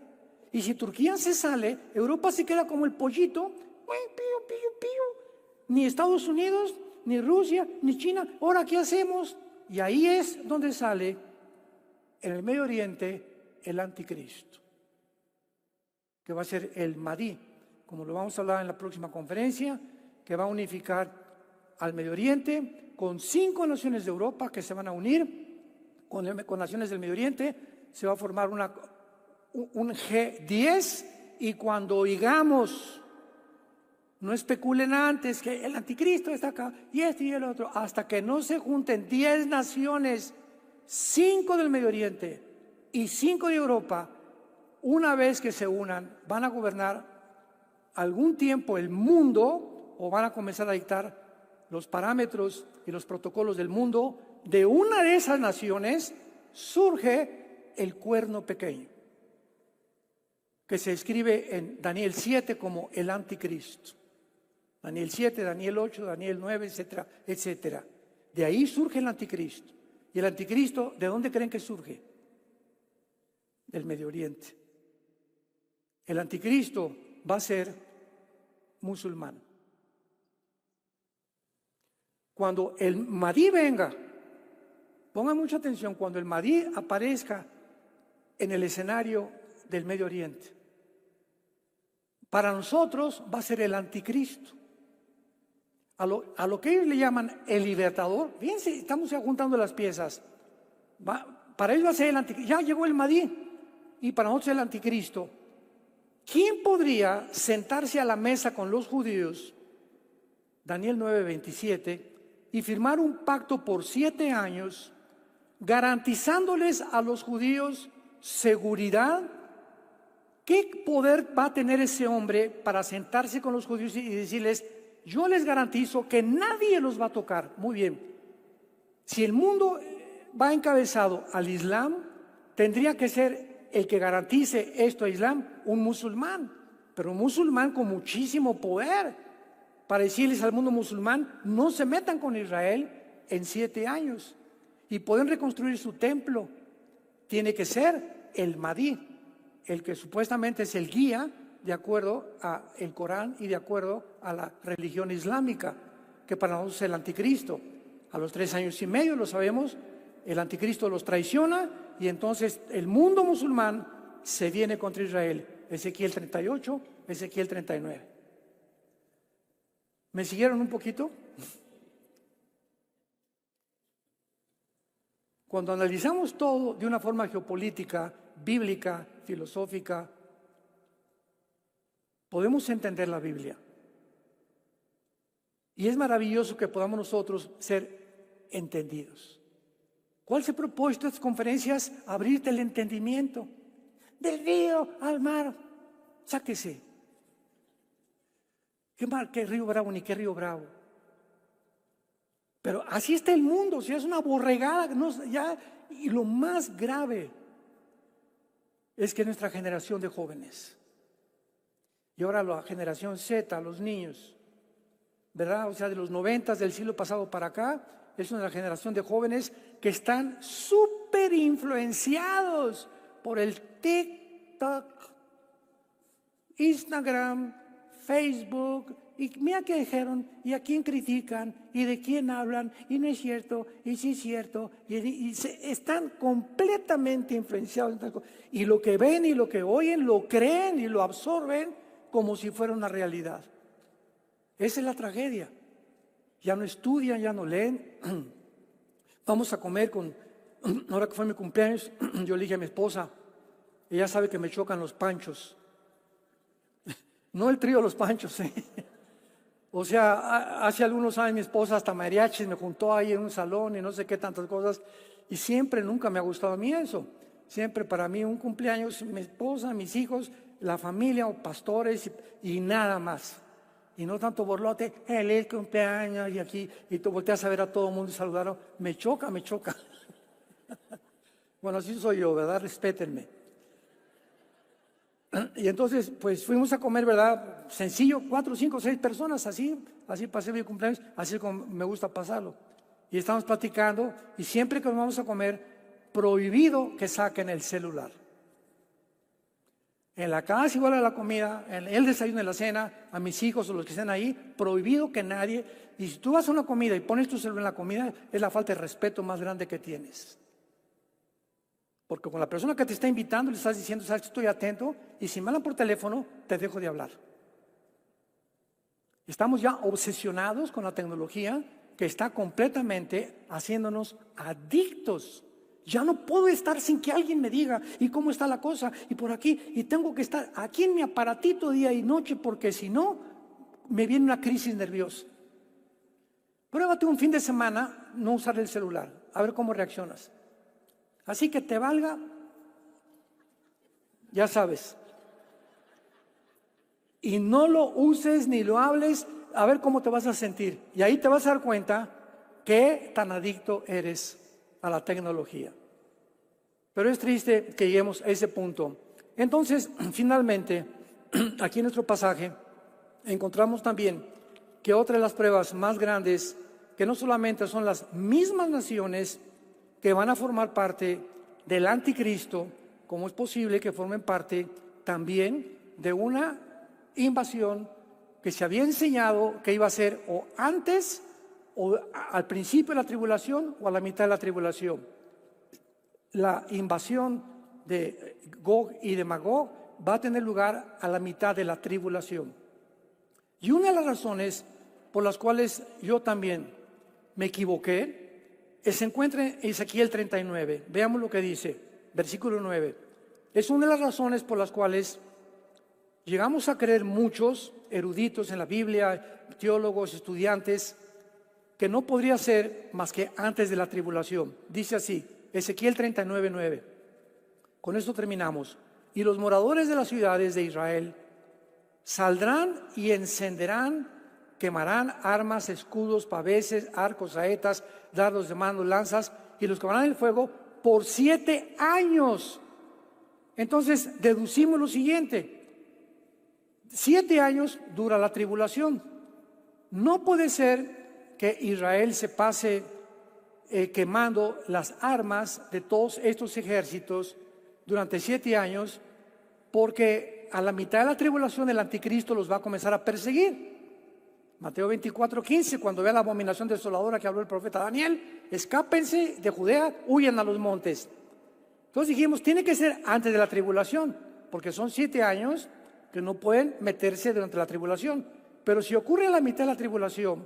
Y si Turquía se sale, Europa se queda como el pollito, pío, pío, pío. Ni Estados Unidos, ni Rusia, ni China. ¿Ahora qué hacemos? Y ahí es donde sale, en el Medio Oriente, el anticristo, que va a ser el Mahdi, como lo vamos a hablar en la próxima conferencia, que va a unificar al Medio Oriente con 5 naciones de Europa que se van a unir con naciones del Medio Oriente. Se va a formar un G10, y cuando oigamos, no especulen antes que el anticristo está acá y este y el otro, hasta que no se junten 10 naciones, 5 del Medio Oriente, y 5 de Europa, una vez que se unan, van a gobernar algún tiempo el mundo o van a comenzar a dictar los parámetros y los protocolos del mundo. De una de esas naciones surge el cuerno pequeño, que se escribe en Daniel 7 como el anticristo. Daniel 7, Daniel 8, Daniel 9, etcétera, etcétera. De ahí surge el anticristo. ¿Y el anticristo de dónde creen que surge? Del Medio Oriente. El anticristo va a ser musulmán. Cuando el Mahdi venga, pongan mucha atención, cuando el Mahdi aparezca en el escenario del Medio Oriente, para nosotros va a ser el anticristo. A lo que ellos le llaman el libertador, fíjense, estamos ya juntando las piezas. Para ellos va a ser el anticristo. Ya llegó el Mahdi y para nosotros el anticristo. ¿Quién podría sentarse a la mesa con los judíos, Daniel 9:27, y firmar un pacto por 7 años, garantizándoles a los judíos seguridad? ¿Qué poder va a tener ese hombre para sentarse con los judíos y decirles: yo les garantizo que nadie los va a tocar? Muy bien. Si el mundo va encabezado al Islam, tendría que ser el que garantice esto a Islam un musulmán, pero un musulmán con muchísimo poder, para decirles al mundo musulmán: no se metan con Israel en 7 años y pueden reconstruir su templo. Tiene que ser el Mahdi, el que supuestamente es el guía de acuerdo al Corán y de acuerdo a la religión islámica, que para nosotros es el anticristo. A los 3 años y medio, lo sabemos, el anticristo los traiciona y entonces el mundo musulmán se viene contra Israel. Ezequiel 38, Ezequiel 39. ¿Me siguieron un poquito? Cuando analizamos todo de una forma geopolítica, bíblica, filosófica, podemos entender la Biblia. Y es maravilloso que podamos nosotros ser entendidos. ¿Cuál es el propósito de estas conferencias? Abrirte el entendimiento. Del río al mar, sáquese. ¿Qué mar? ¿Qué río Bravo? Ni qué río Bravo. Pero así está el mundo, o sea, es una borregada. Y lo más grave es que nuestra generación de jóvenes, y ahora la generación Z, los niños, ¿verdad? O sea, de los 90 del siglo pasado para acá, es una generación de jóvenes que están súper influenciados por el TikTok, Instagram, Facebook. Y mira qué dijeron, y a quién critican, y de quién hablan, y no es cierto, y sí es cierto, están completamente influenciados. Y lo que ven y lo que oyen, lo creen y lo absorben como si fuera una realidad. Esa es la tragedia. Ya no estudian, ya no leen. Vamos a comer ahora que fue mi cumpleaños, yo le dije a mi esposa, ella sabe que me chocan los panchos. No el trío Los Panchos, ¿eh? O sea, hace algunos años mi esposa hasta mariachis me juntó ahí en un salón y no sé qué tantas cosas. Y siempre, nunca me ha gustado a mí eso. Siempre para mí un cumpleaños, mi esposa, mis hijos, la familia o pastores y nada más. Y no tanto borlote, el cumpleaños y aquí, y tú volteas a ver a todo el mundo y saludarlo. Me choca. Bueno, así soy yo, ¿verdad? Respétenme. Y entonces, pues fuimos a comer, ¿verdad? Sencillo, 4, 5, 6 personas, así pasé mi cumpleaños, así como me gusta pasarlo. Y estamos platicando, y siempre que nos vamos a comer, prohibido que saquen el celular. En la casa, igual a la comida, en el desayuno y la cena, a mis hijos o los que estén ahí, prohibido que nadie. Y si tú vas a una comida y pones tu celular en la comida, es la falta de respeto más grande que tienes. Porque con la persona que te está invitando le estás diciendo: sabes, estoy atento, y si me hablan por teléfono, te dejo de hablar. Estamos ya obsesionados con la tecnología que está completamente haciéndonos adictos. Ya no puedo estar sin que alguien me diga: ¿y cómo está la cosa? Y por aquí, y tengo que estar aquí en mi aparatito día y noche, porque si no, me viene una crisis nerviosa. Pruébate un fin de semana no usar el celular, a ver cómo reaccionas. Así que te valga ya sabes. Y no lo uses ni lo hables, a ver cómo te vas a sentir. Y ahí te vas a dar cuenta qué tan adicto eres a la tecnología. Pero es triste que lleguemos a ese punto. Entonces, finalmente, aquí en nuestro pasaje, encontramos también que otra de las pruebas más grandes, que no solamente son las mismas naciones que van a formar parte del anticristo, como es posible que formen parte también de una invasión que se había enseñado que iba a ser o antes o al principio de la tribulación o a la mitad de la tribulación. La invasión de Gog y de Magog va a tener lugar a la mitad de la tribulación. Y una de las razones por las cuales yo también me equivoqué se encuentra en Ezequiel 39. Veamos lo que dice, versículo 9. Es una de las razones por las cuales llegamos a creer muchos eruditos en la Biblia, teólogos, estudiantes, que no podría ser más que antes de la tribulación. Dice así, Ezequiel 39:9. Con esto terminamos. Y los moradores de las ciudades de Israel saldrán y encenderán, quemarán armas, escudos, paveses, arcos, saetas, dardos de mano, lanzas, y los quemarán en el fuego por 7 años. Entonces deducimos lo siguiente: 7 años dura la tribulación. No puede ser que Israel se pase quemando las armas de todos estos ejércitos durante 7 años, porque a la mitad de la tribulación el anticristo los va a comenzar a perseguir. Mateo 24:15, cuando vea la abominación desoladora que habló el profeta Daniel, escápense de Judea, huyan a los montes. Entonces dijimos, tiene que ser antes de la tribulación, porque son 7 años que no pueden meterse durante la tribulación. Pero si ocurre a la mitad de la tribulación,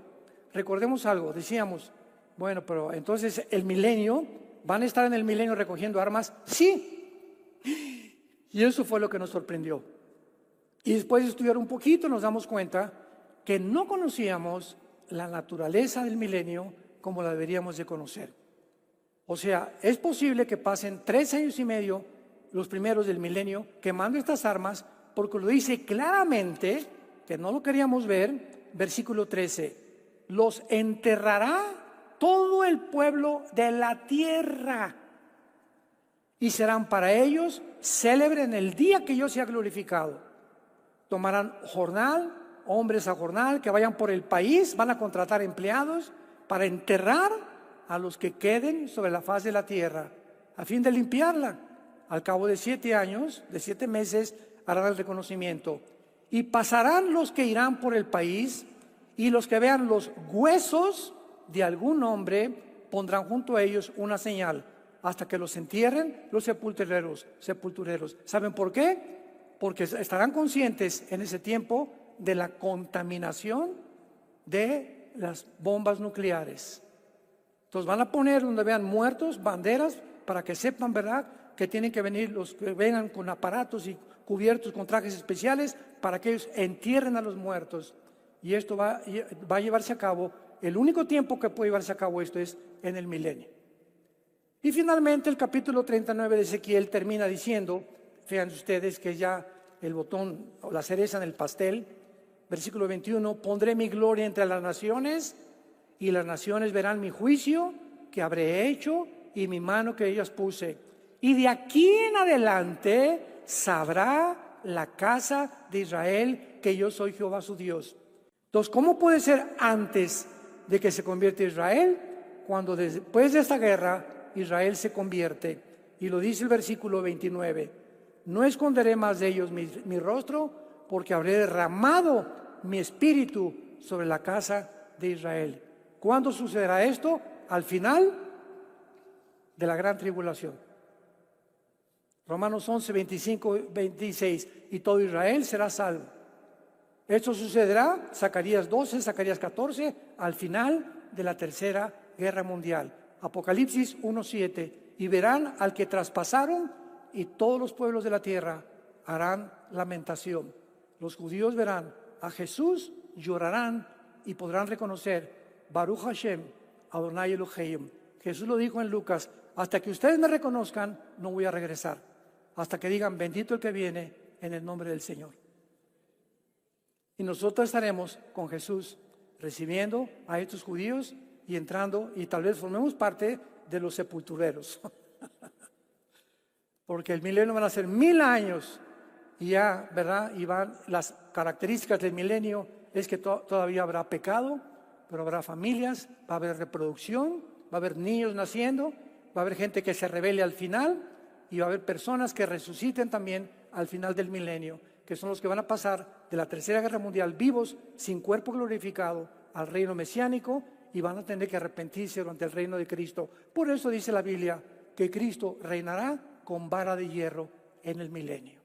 recordemos algo, decíamos, bueno, pero entonces el milenio, ¿van a estar en el milenio recogiendo armas? Sí. Y eso fue lo que nos sorprendió. Y después de estudiar un poquito nos damos cuenta que no conocíamos la naturaleza del milenio como la deberíamos de conocer. O sea, es posible que pasen 3 años y medio, los primeros del milenio, quemando estas armas, porque lo dice claramente, que no lo queríamos ver, versículo 13, los enterrará todo el pueblo de la tierra y serán para ellos célebres en el día que yo sea glorificado. Tomarán jornal, hombres a jornal, que vayan por el país, van a contratar empleados para enterrar a los que queden sobre la faz de la tierra, a fin de limpiarla. Al cabo de 7 años, de 7 meses, harán el reconocimiento. Y pasarán los que irán por el país, y los que vean los huesos de algún hombre, pondrán junto a ellos una señal, hasta que los entierren los sepultureros. ¿Saben por qué? Porque estarán conscientes en ese tiempo de la contaminación de las bombas nucleares. Entonces van a poner donde vean muertos, banderas, para que sepan, ¿verdad?, que tienen que venir los que vengan con aparatos y cubiertos con trajes especiales para que ellos entierren a los muertos. Y esto va a llevarse a cabo, el único tiempo que puede llevarse a cabo esto es en el milenio. Y finalmente el capítulo 39 de Ezequiel termina diciendo, fíjense ustedes que ya el botón o la cereza en el pastel, versículo 21, pondré mi gloria entre las naciones y las naciones verán mi juicio que habré hecho y mi mano que ellas puse. Y de aquí en adelante sabrá la casa de Israel que yo soy Jehová su Dios. Entonces, ¿cómo puede ser antes de que se convierta Israel? Cuando después de esta guerra Israel se convierte. Y lo dice el versículo 29. No esconderé más de ellos mi rostro, porque habré derramado mi espíritu sobre la casa de Israel. ¿Cuándo sucederá esto? Al final de la gran tribulación. Romanos 11, 25, 26. Y todo Israel será salvo. Esto sucederá, Zacarías 12, Zacarías 14, al final de la tercera guerra mundial. Apocalipsis 1, 7. Y verán al que traspasaron, y todos los pueblos de la tierra harán lamentación. Los judíos verán a Jesús, llorarán y podrán reconocer Baruch Hashem, Adonai Elohim. Jesús lo dijo en Lucas, hasta que ustedes me reconozcan, no voy a regresar. hasta que digan bendito el que viene en el nombre del Señor. Y nosotros estaremos con Jesús recibiendo a estos judíos y entrando, y tal vez formemos parte de los sepultureros. Porque el milenio van a ser 1000 años y ya, ¿verdad? Y van, las características del milenio es que todavía habrá pecado, pero habrá familias, va a haber reproducción, va a haber niños naciendo, va a haber gente que se rebele al final y va a haber personas que resuciten también al final del milenio, que son los que van a pasar de la Tercera Guerra Mundial vivos, sin cuerpo glorificado, al reino mesiánico, y van a tener que arrepentirse durante el reino de Cristo. Por eso dice la Biblia que Cristo reinará con vara de hierro en el milenio,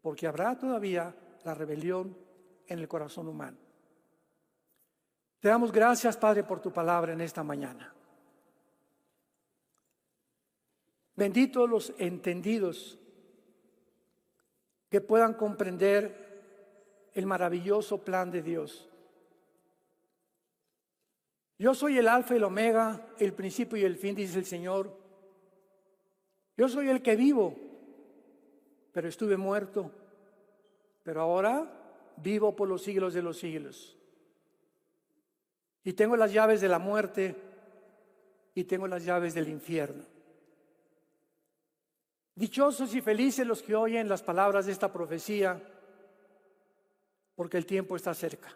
porque habrá todavía la rebelión en el corazón humano. Te damos gracias, Padre, por tu palabra en esta mañana. Benditos los entendidos que puedan comprender el maravilloso plan de Dios. Yo soy el alfa y el omega, el principio y el fin, dice el Señor. Yo soy el que vivo, pero estuve muerto, pero ahora vivo por los siglos de los siglos. Y tengo las llaves de la muerte y tengo las llaves del infierno. Dichosos y felices los que oyen las palabras de esta profecía, porque el tiempo está cerca.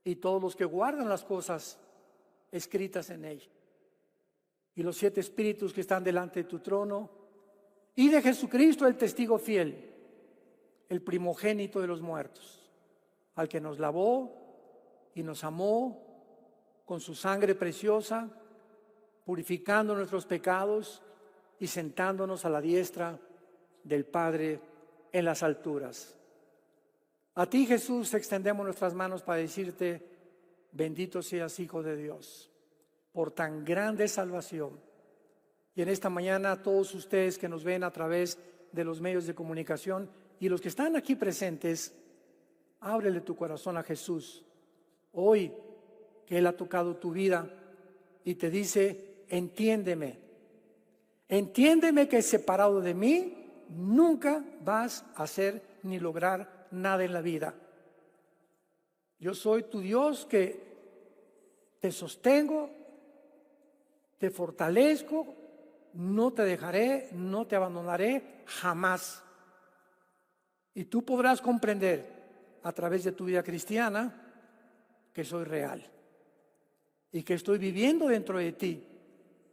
Y todos los que guardan las cosas escritas en ella. Y los 7 espíritus que están delante de tu trono, y de Jesucristo el testigo fiel, el primogénito de los muertos, al que nos lavó y nos amó con su sangre preciosa, purificando nuestros pecados y sentándonos a la diestra del Padre en las alturas. A ti, Jesús, extendemos nuestras manos para decirte: bendito seas, Hijo de Dios, por tan grande salvación. Y en esta mañana, todos ustedes que nos ven a través de los medios de comunicación y los que están aquí presentes, ábrele tu corazón a Jesús. Hoy que Él ha tocado tu vida y te dice: entiéndeme. Entiéndeme que separado de mí nunca vas a hacer ni lograr nada en la vida. Yo soy tu Dios que te sostengo, te fortalezco, no te dejaré, no te abandonaré jamás. Y tú podrás comprender a través de tu vida cristiana que soy real y que estoy viviendo dentro de ti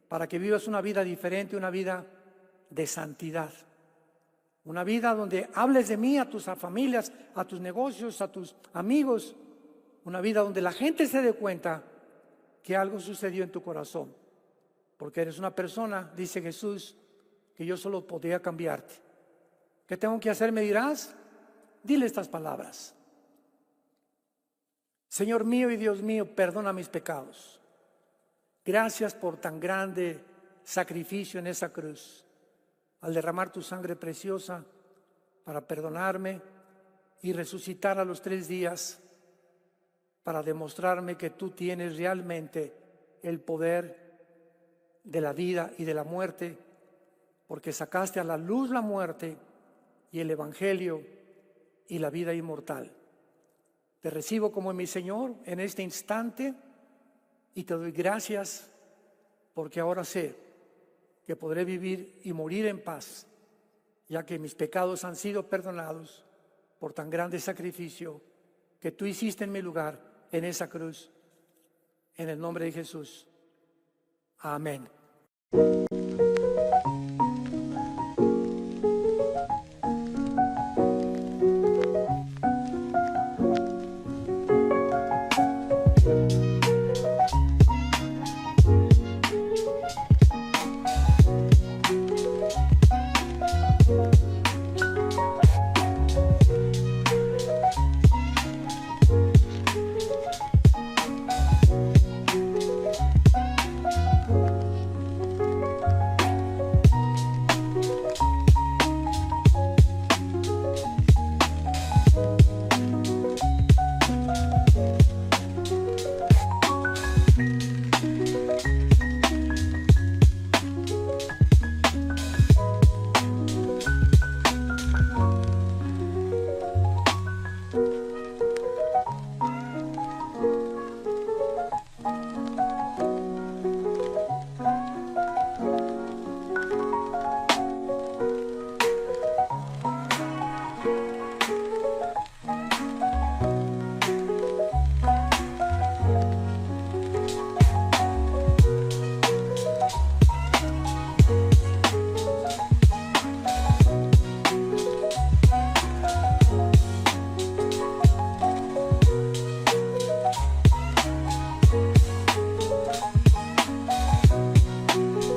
para que vivas una vida diferente, una vida de santidad. Una vida donde hables de mí a tus familias, a tus negocios, a tus amigos. Una vida donde la gente se dé cuenta que algo sucedió en tu corazón. Porque eres una persona, dice Jesús, que yo solo podría cambiarte. ¿Qué tengo que hacer? Me dirás. Dile estas palabras: Señor mío y Dios mío, perdona mis pecados. Gracias por tan grande sacrificio en esa cruz, al derramar tu sangre preciosa para perdonarme y resucitar a los 3 días para demostrarme que tú tienes realmente el poder de la vida y de la muerte, porque sacaste a la luz la muerte y el Evangelio y la vida inmortal. Te recibo como mi Señor en este instante y te doy gracias porque ahora sé que podré vivir y morir en paz, ya que mis pecados han sido perdonados por tan grande sacrificio que tú hiciste en mi lugar en esa cruz. En el nombre de Jesús. Amén.